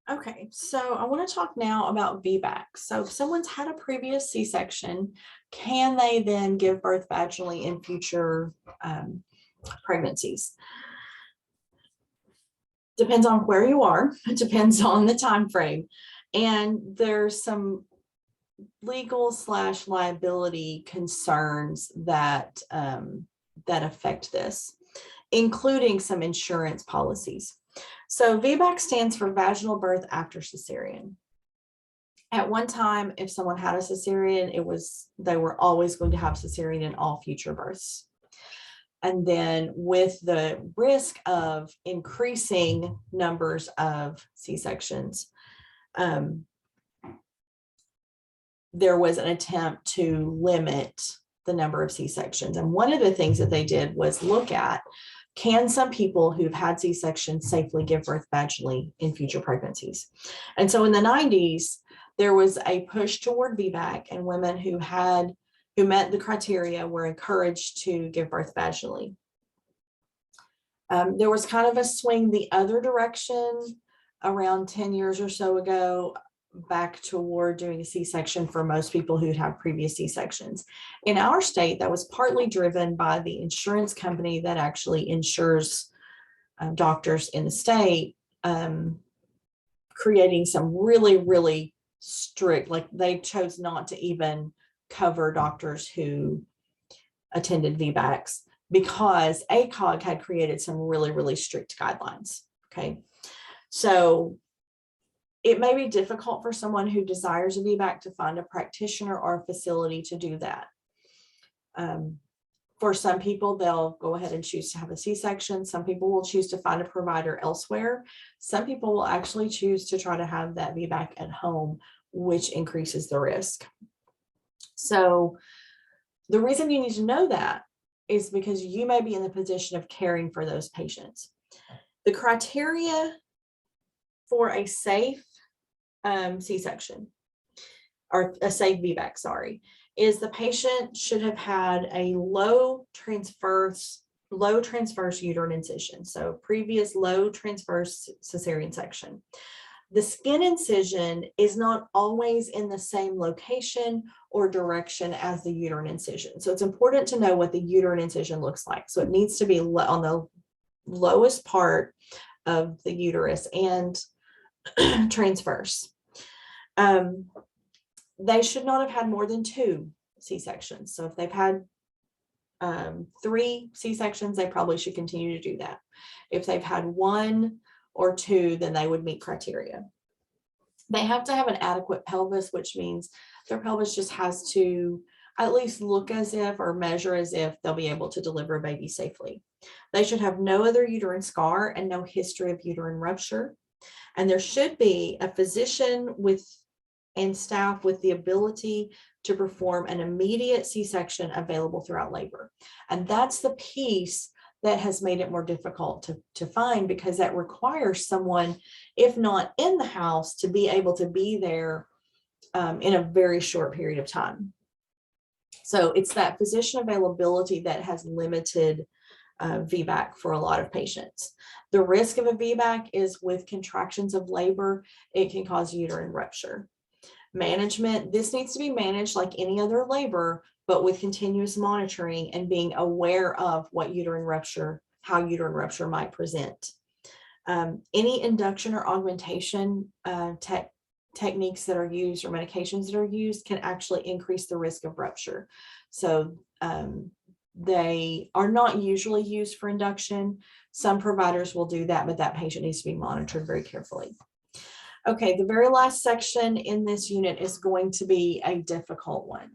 Okay, so I want to talk now about VBAC. So if someone's had a previous C-section, can they then give birth vaginally in future pregnancies? Depends on where you are. It depends on the time frame. And there's some legal/liability concerns that that affect this, including some insurance policies. So VBAC stands for vaginal birth after cesarean. At one time, if someone had a cesarean, they were always going to have cesarean in all future births. And then with the risk of increasing numbers of C-sections, there was an attempt to limit the number of C-sections. And one of the things that they did was look at, can some people who've had C-sections safely give birth vaginally in future pregnancies? And so in the 90s, there was a push toward VBAC, and women who met the criteria were encouraged to give birth vaginally. There was kind of a swing the other direction around 10 years or so ago, back toward doing a C-section for most people who'd have previous C-sections. In our state, that was partly driven by the insurance company that actually insures doctors in the state, creating some really, really strict, like they chose not to even cover doctors who attended VBACs because ACOG had created some really, really strict guidelines. Okay, so it may be difficult for someone who desires a VBAC to find a practitioner or a facility to do that. For some people, they'll go ahead and choose to have a C-section. Some people will choose to find a provider elsewhere. Some people will actually choose to try to have that VBAC at home, which increases the risk. So the reason you need to know that is because you may be in the position of caring for those patients. The criteria for a safe C-section, or a safe VBAC, sorry, is the patient should have had a low transverse uterine incision, so previous low transverse cesarean section. The skin incision is not always in the same location or direction as the uterine incision. So it's important to know what the uterine incision looks like. So it needs to be on the lowest part of the uterus and transverse. They should not have had more than 2 C-sections. So if they've had 3 C-sections, they probably should continue to do that. If they've had 1 or 2, then they would meet criteria. They have to have an adequate pelvis, which means their pelvis just has to at least look as if or measure as if they'll be able to deliver a baby safely. They should have no other uterine scar and no history of uterine rupture. And there should be a physician and staff with the ability to perform an immediate C-section available throughout labor. And that's the piece that has made it more difficult to find, because that requires someone, if not in the house, to be able to be there in a very short period of time. So it's that physician availability that has limited VBAC for a lot of patients. The risk of a VBAC is with contractions of labor, it can cause uterine rupture. Management, this needs to be managed like any other labor, but with continuous monitoring and being aware of what uterine rupture, how uterine rupture might present. Any induction or augmentation techniques that are used or medications that are used can actually increase the risk of rupture. So they are not usually used for induction. Some providers will do that, but that patient needs to be monitored very carefully. Okay, the very last section in this unit is going to be a difficult one.